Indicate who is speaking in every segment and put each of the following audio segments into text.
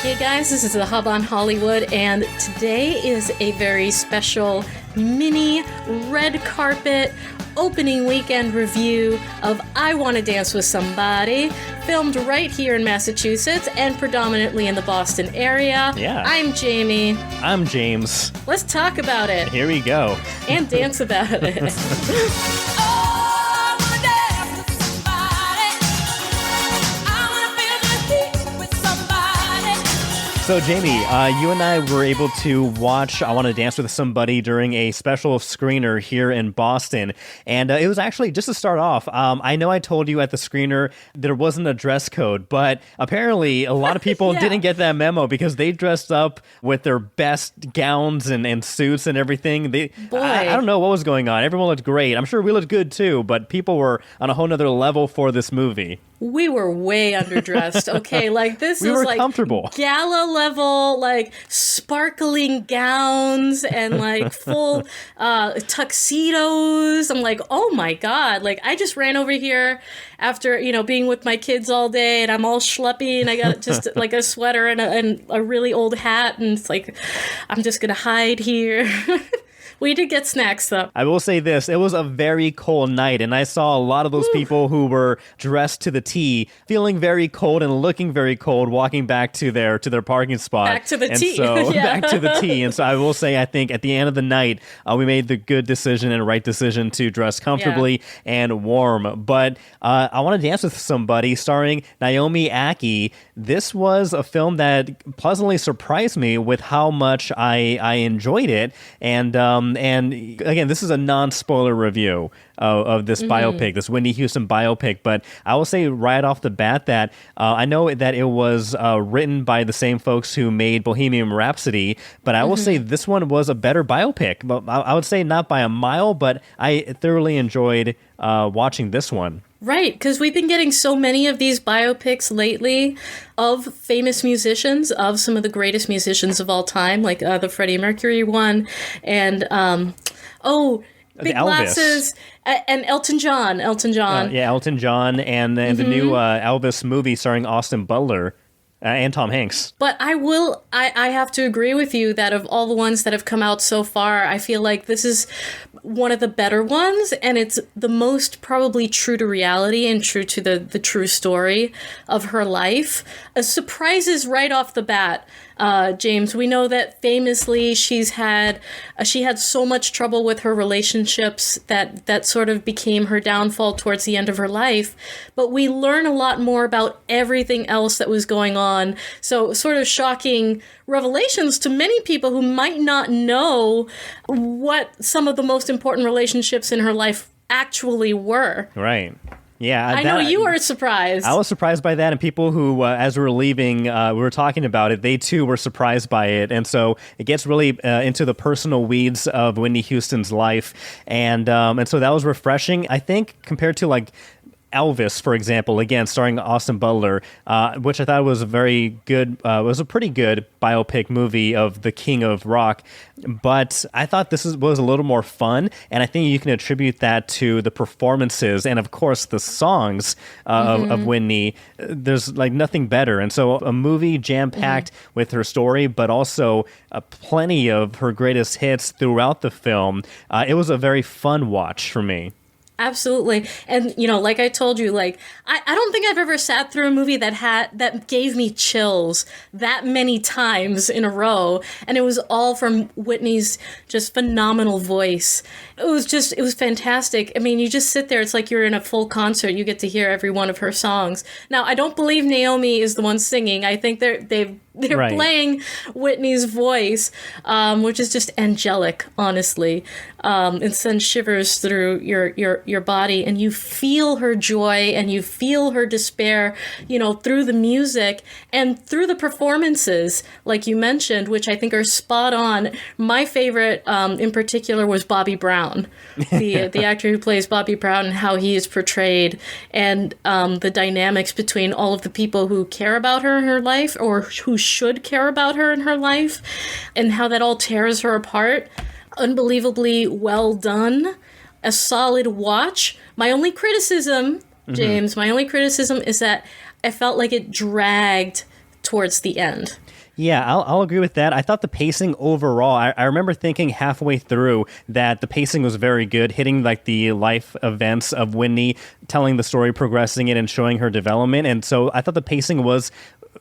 Speaker 1: Hey guys, this is the Hub on Hollywood, and today is a very special mini red carpet opening weekend review of I Want to Dance with Somebody, filmed right here in Massachusetts and predominantly in the Boston area.
Speaker 2: Yeah.
Speaker 1: I'm Jamie.
Speaker 2: I'm James.
Speaker 1: Let's talk about it.
Speaker 2: Here we go.
Speaker 1: And dance about it.
Speaker 2: So, Jamie, you and I were able to watch I Want to Dance with Somebody during a special screener here in Boston. And it was actually, just to start off, I know I told you at the screener there wasn't a dress code, but apparently a lot of people didn't get that memo because they dressed up with their best gowns and suits and everything. I don't know what was going on. Everyone looked great. I'm sure we looked good too, but people were on a whole nother level for this movie.
Speaker 1: We were way underdressed, okay? Like, this
Speaker 2: we
Speaker 1: is
Speaker 2: were
Speaker 1: like
Speaker 2: comfortable.
Speaker 1: Gala level, like, sparkling gowns and, like, full tuxedos. I'm like, oh my God. Like, I just ran over here after, being with my kids all day, and I'm all schleppy, and I got just, like, a sweater and a really old hat, and it's like, I'm just gonna hide here. We did get snacks, though.
Speaker 2: I will say this. It was a very cold night, and I saw a lot of those people who were dressed to the T, feeling very cold and looking very cold, walking back to their parking spot.
Speaker 1: Back to the T.
Speaker 2: So,
Speaker 1: yeah.
Speaker 2: Back to the T. And so I will say, I think at the end of the night, we made the good decision and right decision to dress comfortably and warm. But I Want to Dance with Somebody, starring Naomi Ackie. This was a film that pleasantly surprised me with how much I enjoyed it. And again, this is a non-spoiler review of this biopic, this Whitney Houston biopic. But I will say right off the bat that I know that it was written by the same folks who made Bohemian Rhapsody, but I will say this one was a better biopic. But I would say not by a mile, but I thoroughly enjoyed watching this one.
Speaker 1: Right, because we've been getting so many of these biopics lately of famous musicians, of some of the greatest musicians of all time, like the Freddie Mercury one, and Big Glasses, and Elton John. Elton John,
Speaker 2: and the new Elvis movie starring Austin Butler. And Tom Hanks.
Speaker 1: But I have to agree with you that of all the ones that have come out so far, I feel like this is one of the better ones, and it's the most probably true to reality and true to the true story of her life. Surprises right off the bat, James. We know that famously she had so much trouble with her relationships that sort of became her downfall towards the end of her life. But we learn a lot more about everything else that was going on. So sort of shocking revelations to many people who might not know what some of the most important relationships in her life actually were.
Speaker 2: Right. Yeah,
Speaker 1: I know you were surprised.
Speaker 2: I was surprised by that, and people who, as we were leaving, we were talking about it, they too were surprised by it. And so it gets really into the personal weeds of Whitney Houston's life. And so that was refreshing, I think, compared to like Elvis, for example, again, starring Austin Butler, which I thought was a very good, was a pretty good biopic movie of the king of rock. But I thought this was a little more fun, and I think you can attribute that to the performances and, of course, the songs of Whitney. There's like nothing better. And so a movie jam-packed with her story, but also plenty of her greatest hits throughout the film. It was a very fun watch for me.
Speaker 1: Absolutely. And, like I told you, like, I don't think I've ever sat through a movie that gave me chills that many times in a row. And it was all from Whitney's just phenomenal voice. It was fantastic. I mean, you just sit there. It's like you're in a full concert. You get to hear every one of her songs. Now, I don't believe Naomi is the one singing. I think they're right. Playing Whitney's voice, which is just angelic, honestly. It sends shivers through your body, and you feel her joy and you feel her despair, through the music and through the performances, like you mentioned, which I think are spot on. My favorite, in particular, was Bobby Brown, the actor who plays Bobby Brown, and how he is portrayed, and the dynamics between all of the people who care about her in her life, or who should care about her in her life, and how that all tears her apart. Unbelievably well done. A solid watch. My only criticism, James, is that I felt like it dragged towards the end.
Speaker 2: Yeah, I'll agree with that. I thought the pacing overall, I remember thinking halfway through that the pacing was very good, hitting like the life events of Whitney, telling the story, progressing it, and showing her development. And so I thought the pacing was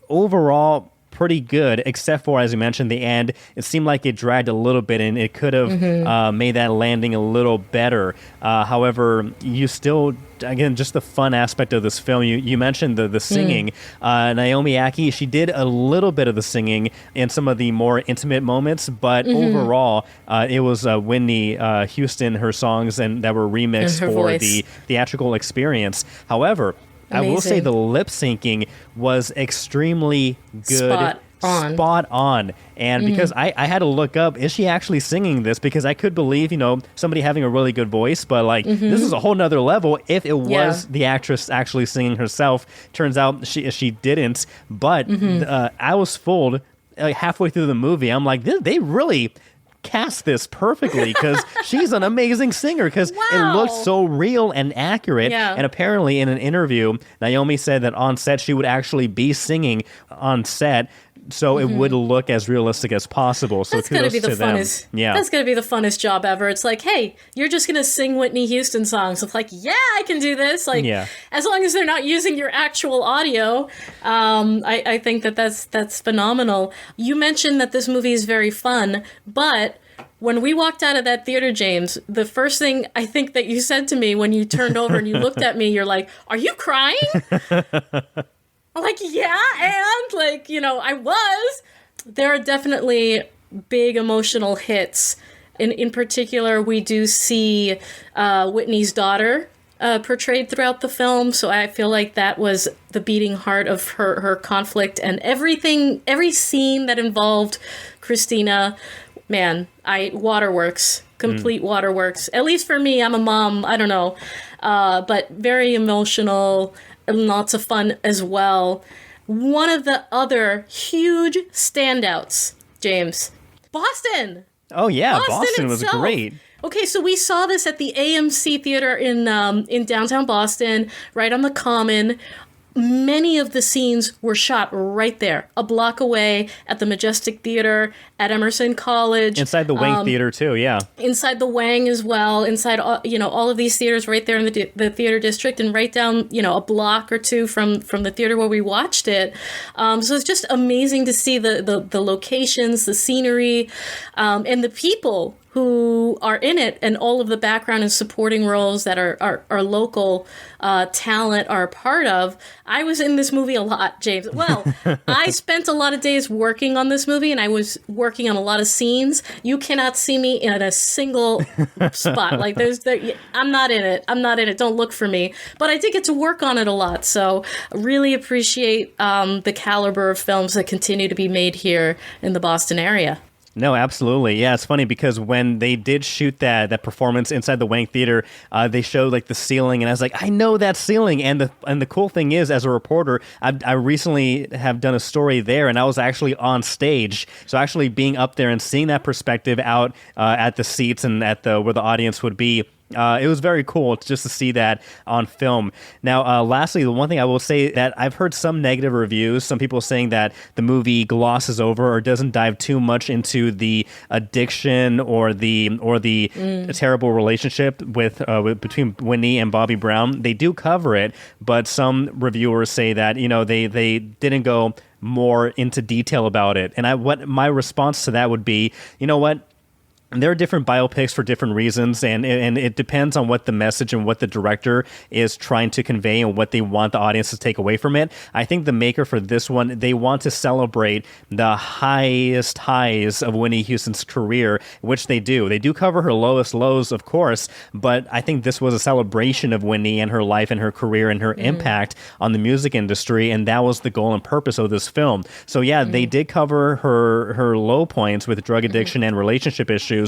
Speaker 2: overall pretty good, except for, as you mentioned, the end. It seemed like it dragged a little bit, and it could have made that landing a little better. However, you still, again, just the fun aspect of this film. You mentioned the singing. Naomi Ackie, she did a little bit of the singing in some of the more intimate moments, but overall, it was Whitney Houston, her songs, and that were remixed for
Speaker 1: voice.
Speaker 2: the theatrical experience. However,
Speaker 1: Amazing.
Speaker 2: I will say the lip syncing was extremely good. Spot on. And because I had to look up, is she actually singing this? Because I could believe, somebody having a really good voice, but like this is a whole nother level if it was the actress actually singing herself. Turns out she didn't. But I was fooled halfway through the movie. I'm like, they really cast this perfectly because she's an amazing singer because it looked so real and accurate. And apparently in an interview, Naomi said that on set she would actually be singing on set so it would look as realistic as possible. So
Speaker 1: that's going to be the funnest.
Speaker 2: Yeah,
Speaker 1: that's going to be the funnest job ever. It's like, hey, you're just going to sing Whitney Houston songs. It's like, yeah, I can do this. Like, as long as they're not using your actual audio, I think that's phenomenal. You mentioned that this movie is very fun, but when we walked out of that theater, James, the first thing I think that you said to me when you turned over and you looked at me, you're like, "Are you crying?" I'm like, yeah, and like, I was. There are definitely big emotional hits. In particular, we do see Whitney's daughter portrayed throughout the film. So I feel like that was the beating heart of her conflict and everything, every scene that involved Christina. Man, waterworks, complete waterworks. At least for me, I'm a mom. I don't know. But very emotional and lots of fun as well. One of the other huge standouts, James, Boston.
Speaker 2: Oh yeah, Boston was great.
Speaker 1: Okay, so we saw this at the AMC Theater in downtown Boston, right on the Common. Many of the scenes were shot right there, a block away at the Majestic Theater, at Emerson College.
Speaker 2: Inside the Wang Theater, too, yeah. Inside
Speaker 1: the Wang as well, inside, all of these theaters right there in the theater district and right down, a block or two from the theater where we watched it. So it's just amazing to see the locations, the scenery, and the people who are in it, and all of the background and supporting roles that our local talent are a part of. I was in this movie a lot, James. Well, I spent a lot of days working on this movie, and I was working on a lot of scenes. You cannot see me in a single spot. Like, I'm not in it. I'm not in it. Don't look for me. But I did get to work on it a lot, so I really appreciate the caliber of films that continue to be made here in the Boston area.
Speaker 2: No, absolutely. Yeah, it's funny because when they did shoot that performance inside the Wang Theater, they showed like the ceiling, and I was like, I know that ceiling. And the cool thing is, as a reporter, I recently have done a story there, and I was actually on stage. So actually being up there and seeing that perspective out at the seats and at where the audience would be. It was very cool just to see that on film. Now, lastly, the one thing I will say that I've heard some negative reviews, some people saying that the movie glosses over or doesn't dive too much into the addiction or the terrible relationship between Whitney and Bobby Brown. They do cover it, but some reviewers say that they didn't go more into detail about it. And what my response to that would be, you know what? There are different biopics for different reasons, and it depends on what the message and what the director is trying to convey and what they want the audience to take away from it. I think the maker for this one, they want to celebrate the highest highs of Whitney Houston's career, which they do. They do cover her lowest lows, of course, but I think this was a celebration of Whitney and her life and her career and her impact on the music industry, and that was the goal and purpose of this film. So yeah, they did cover her low points with drug addiction and relationship issues,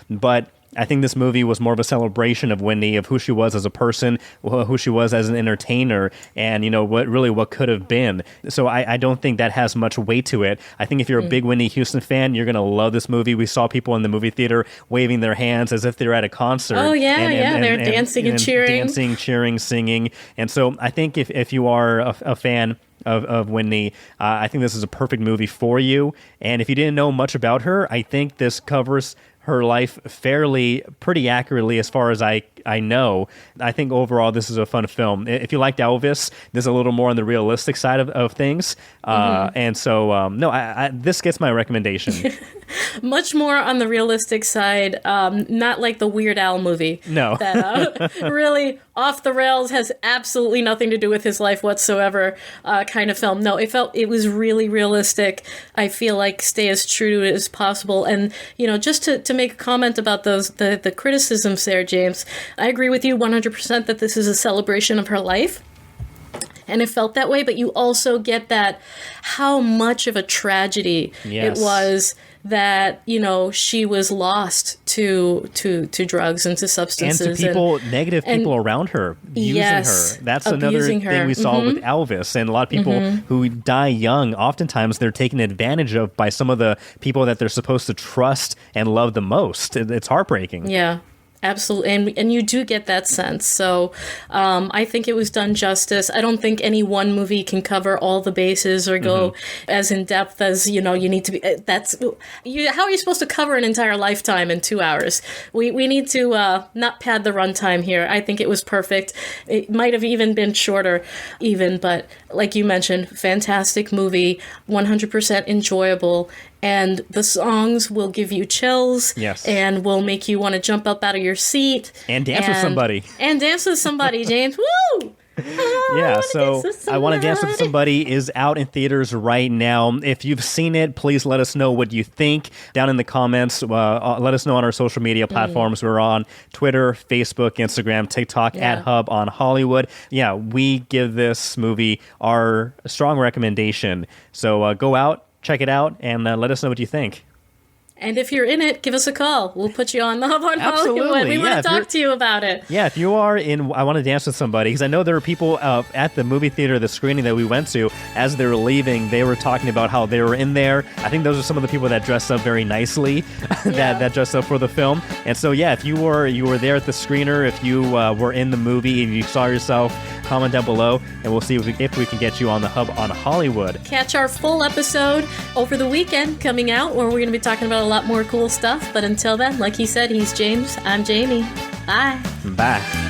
Speaker 2: but I think this movie was more of a celebration of Whitney, of who she was as a person, who she was as an entertainer, and what could have been. So I don't think that has much weight to it. I think if you're a big Whitney Houston fan, you're gonna love this movie. We saw people in the movie theater waving their hands as if they're at a concert.
Speaker 1: Oh yeah, they're dancing and cheering,
Speaker 2: singing. And so I think if you are a fan of Whitney, I think this is a perfect movie for you. And if you didn't know much about her, I think this covers her life pretty accurately as far as I know. I think overall this is a fun film. If you liked Elvis, there's a little more on the realistic side of things. And so, this gets my recommendation.
Speaker 1: Much more on the realistic side, not like the Weird Al movie.
Speaker 2: No.
Speaker 1: That really off the rails, has absolutely nothing to do with his life whatsoever kind of film. No, it was really realistic. I feel like stay as true to it as possible. And, just to make a comment about the criticisms there, James, I agree with you 100% that this is a celebration of her life. And it felt that way, but you also get that how much of a tragedy it was that, she was lost to drugs and to substances.
Speaker 2: And to people, negative people around her, using her. That's another thing we saw with Elvis. And a lot of people who die young, oftentimes they're taken advantage of by some of the people that they're supposed to trust and love the most. It's heartbreaking.
Speaker 1: Yeah. Absolutely. And you do get that sense. So I think it was done justice. I don't think any one movie can cover all the bases or go as in depth as, you need to be. How are you supposed to cover an entire lifetime in 2 hours? We need to not pad the runtime here. I think it was perfect. It might have even been shorter but like you mentioned, fantastic movie, 100% enjoyable. And the songs will give you chills.
Speaker 2: Yes.
Speaker 1: And will make you want to jump up out of your seat.
Speaker 2: And dance with somebody.
Speaker 1: And dance with somebody, James. Woo!
Speaker 2: Yeah, so I Want to Dance with Somebody is out in theaters right now. If you've seen it, please let us know what you think down in the comments. Let us know on our social media platforms. We're on Twitter, Facebook, Instagram, TikTok, at Hub on Hollywood. Yeah, we give this movie our strong recommendation. So go out, check it out, and let us know what you think.
Speaker 1: And if you're in it, give us a call. We'll put you on the Hub on Hollywood. We want to talk to you about it.
Speaker 2: Yeah, if you are in I Want to Dance with Somebody, because I know there were people at the movie theater, the screening that we went to, as they were leaving, they were talking about how they were in there. I think those are some of the people that dressed up very nicely, that dressed up for the film. And so, yeah, if you were there at the screener, if you were in the movie and you saw yourself, comment down below, and we'll see if we can get you on the Hub on Hollywood.
Speaker 1: Catch our full episode over the weekend coming out, where we're going to be talking about a lot more cool stuff. But until then, like he said, he's James. I'm Jamie. Bye.
Speaker 2: Bye.